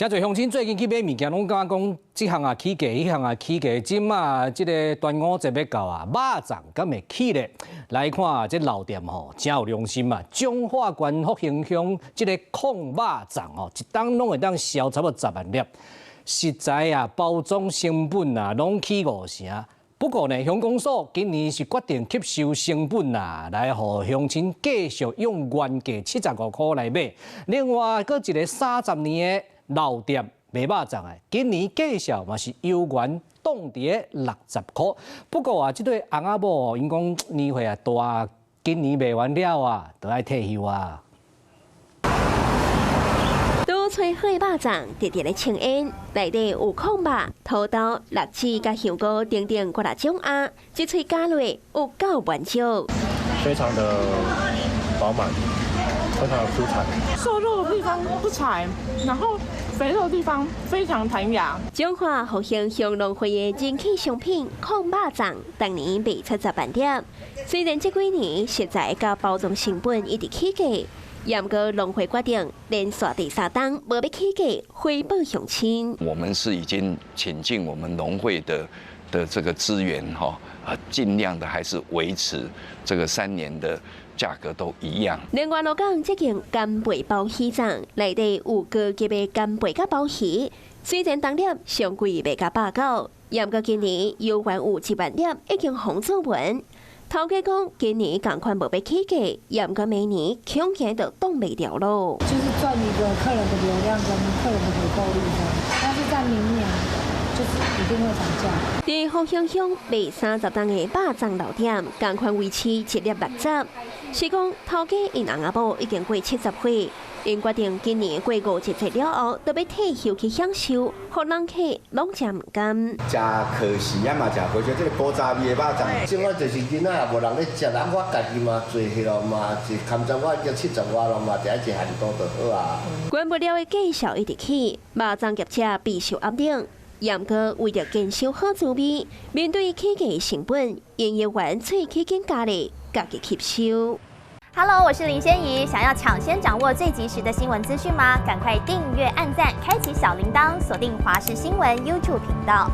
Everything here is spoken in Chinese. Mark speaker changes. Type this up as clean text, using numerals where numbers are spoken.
Speaker 1: 真侪鄉親最近去買物件，攏感覺講這項啊起價，迄項啊起價，即馬即個端午節要到啊，肉粽敢會起咧？來看啊，這老店吼真有良心啊！彰化縣福興鄉即個控肉粽吼，一檔攏會當銷差不多10萬粒，實在啊包裝成本啊攏起5成。不過呢，鄉公所今年是決定吸收成本啊，來互鄉親繼續用原價75塊來買。另外，閣一個30年的老店賣肉粽的，今年介紹嘛是由原凍佇60塊。不過啊，這對翁仔某因講年歲啊大，今年賣完了啊，就愛退休啊。
Speaker 2: 都吹好肉粽，直直咧清煙，內底有控肉、土豆、辣子、甲香菇等等各種啊，一吹加落有夠完整，
Speaker 3: 非常的飽滿，非常的蔬菜。
Speaker 4: 瘦肉的地方不柴，然後肥肉的地方非常彈牙。
Speaker 2: 彰化福興鄉農會的人氣商品控肉粽，當年賣出10萬點。雖然這幾年食材甲包裝成本一直起價。也不過農會決定連續第3檔無要起價，回報鄉親。
Speaker 5: 我們是已經傾盡我們農會的這個資源哈，盡量的還是維持這個3年的價格都一樣。
Speaker 2: 另外，羅講這件干貝包魚粽，內底有高級的干貝甲包魚，雖然當粒上貴賣甲190，也不過今年有原有7萬粒已經紅做完。頭家講，今年同款無要起價，也不過每年恐驚就擋袂掉咯。
Speaker 6: 就是賺一個客人的流量跟客人的回購率這樣，但是在明年就是一定會漲價。在福興鄉賣30檔的肉粽老店，同款維持一粒60。是講頭家因翁仔某已經過70歲。因決定今年過5節節了後，就要退休去享受，互人客攏食唔甘。
Speaker 7: 食可惜啊嘛，食回去這個古早味的肉粽。即擺就是囡仔也無人咧食啦，我家己嘛做迄咯嘛，一堪章我叫70外咯嘛，一下很多就好啊。
Speaker 2: 管不了的價數一直起，肉粽業者備受壓力。也毋過為了堅守好滋味，面對起價成本，營業員喙齒更加力，家己吸收。
Speaker 8: Hello， 我是林仙怡。想要搶先掌握最及時的新聞資訊嗎？趕快訂閱、按讚、開啟小鈴鐺，鎖定華視新聞 YouTube 頻道。